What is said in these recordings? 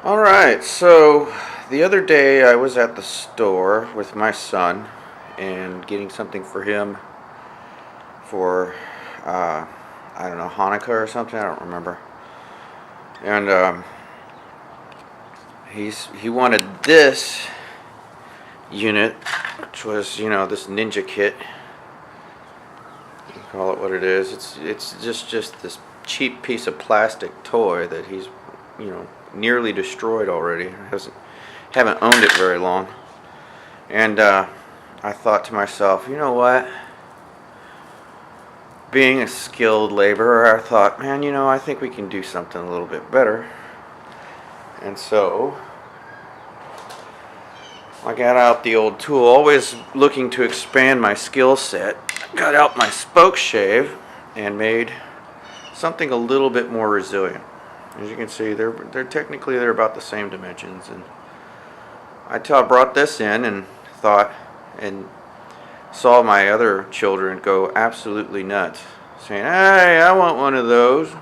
Alright, so the other day I was at the store with my son and getting something for him for, I don't know, Hanukkah or something, I don't remember. And he wanted this unit, which was, this ninja kit. You can call it what it is. It's just this cheap piece of plastic toy that he's, nearly destroyed already. Haven't owned it very long. And I thought to myself, you know what? Being a skilled laborer, I thought, man, I think we can do something a little bit better. And so I got out the old tool, always looking to expand my skill set. Got out my Spokeshave and made something a little bit more resilient. As you can see, they're about the same dimensions, and I brought this in and thought and saw my other children go absolutely nuts, saying, "Hey, I want one of those."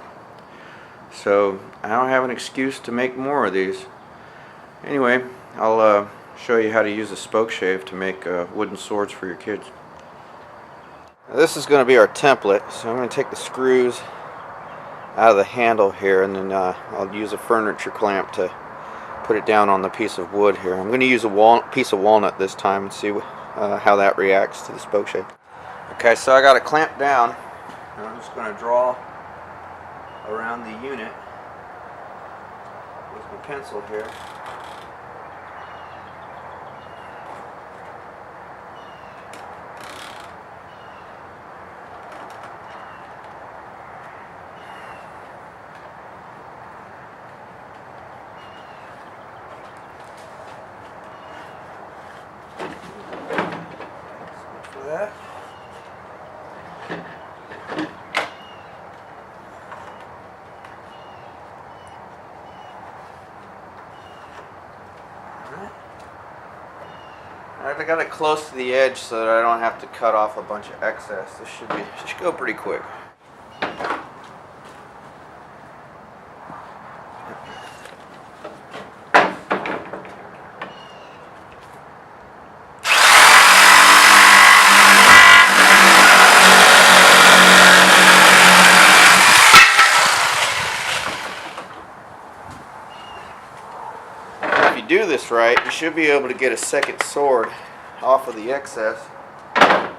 So I don't have an excuse to make more of these. Anyway, I'll show you how to use a Spokeshave to make wooden swords for your kids. Now, this is going to be our template, so I'm going to take the screws out of the handle here, and then I'll use a furniture clamp to put it down on the piece of wood here. I'm going to use a piece of walnut this time and see how that reacts to the Spokeshave. Okay, so I got it clamped down, and I'm just going to draw around the unit with my pencil here. That. Alright, I got it close to the edge so that I don't have to cut off a bunch of excess. This should go pretty quick. If you do this right, you should be able to get a second sword off of the excess. I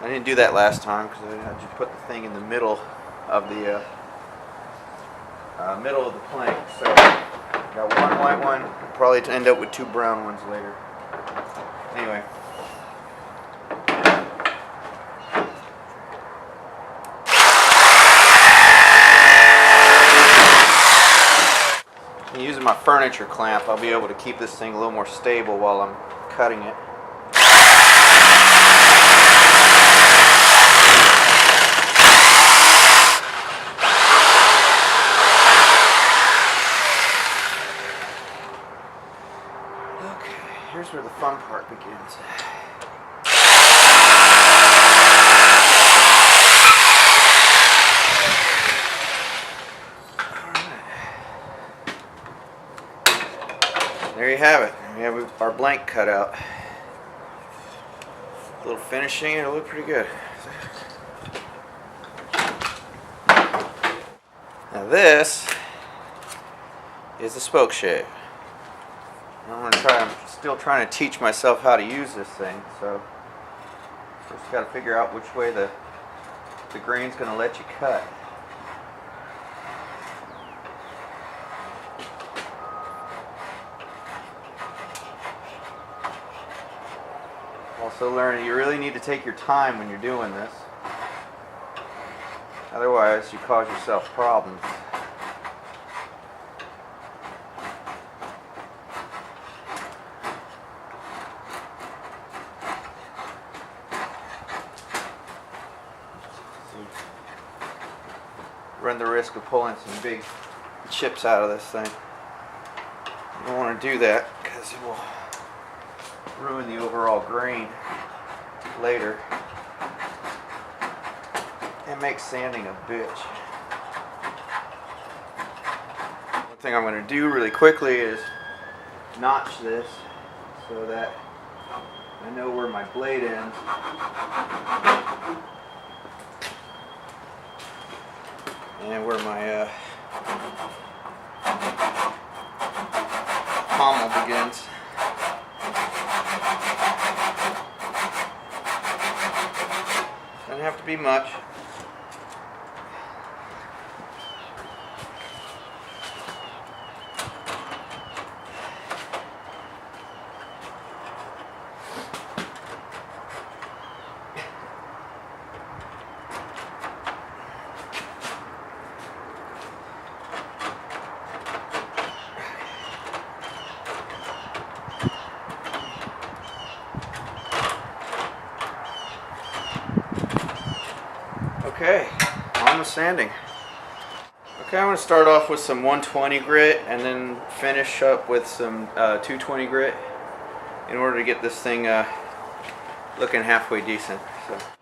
didn't do that last time because I just put the thing in the middle of the plank. So got one white one, probably to end up with two brown ones later. Anyway. Using my furniture clamp, I'll be able to keep this thing a little more stable while I'm cutting it. Okay, here's where the fun part begins. There you have it. We have our blank cut out. A little finishing, it'll look pretty good. Now this is the Spokeshave. I'm still trying to teach myself how to use this thing, so just got to figure out which way the grain's going to let you cut. Also learning you really need to take your time when you're doing this. Otherwise you cause yourself problems. Run the risk of pulling some big chips out of this thing. You don't want to do that because it will ruin the overall grain later. It makes sanding a bitch. thing I'm going to do really quickly is notch this so that I know where my blade ends. And where my pommel begins. Doesn't have to be much. Okay, on the sanding. Okay, I'm going to start off with some 120 grit and then finish up with some 220 grit in order to get this thing looking halfway decent. So. If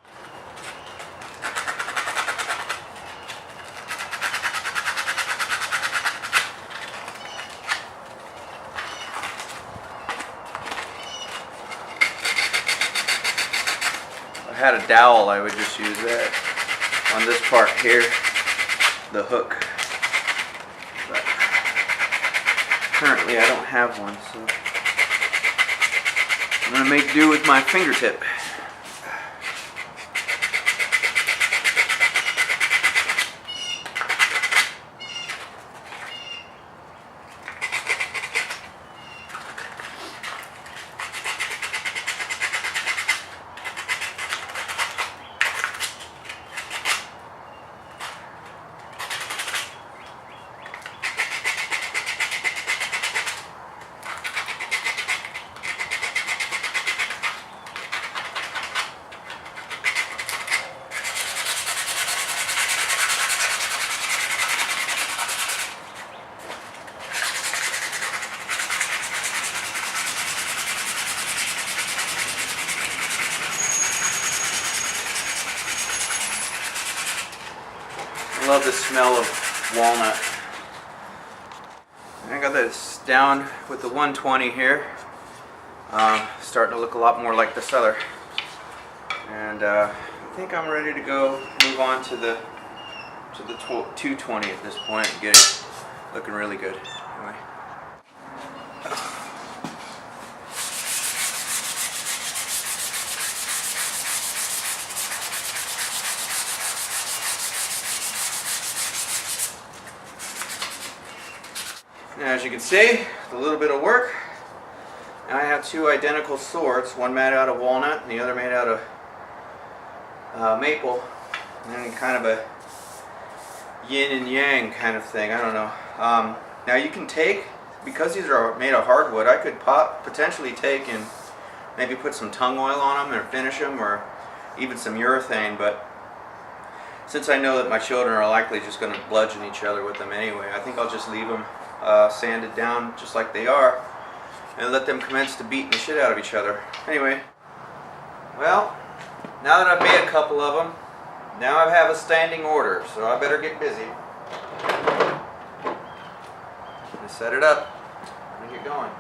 I had a dowel, I would just use that. On this part here, the hook, but currently I don't have one, so I'm going to make do with my fingertip. I love the smell of walnut. I got this down with the 120 here. Starting to look a lot more like this other. And I think I'm ready to go move on to the 220 at this point and get it looking really good. Anyway. Now, as you can see, with a little bit of work, now I have two identical swords, one made out of walnut and the other made out of maple, and kind of a yin and yang kind of thing, I don't know. Now you can take, because these are made of hardwood, I could potentially take and maybe put some tung oil on them or finish them, or even some urethane, but since I know that my children are likely just going to bludgeon each other with them anyway, I think I'll just leave them sanded down just like they are and let them commence to beating the shit out of each other. Anyway, well, now that I've made a couple of them, now I have a standing order, so I better get busy and set it up and get going.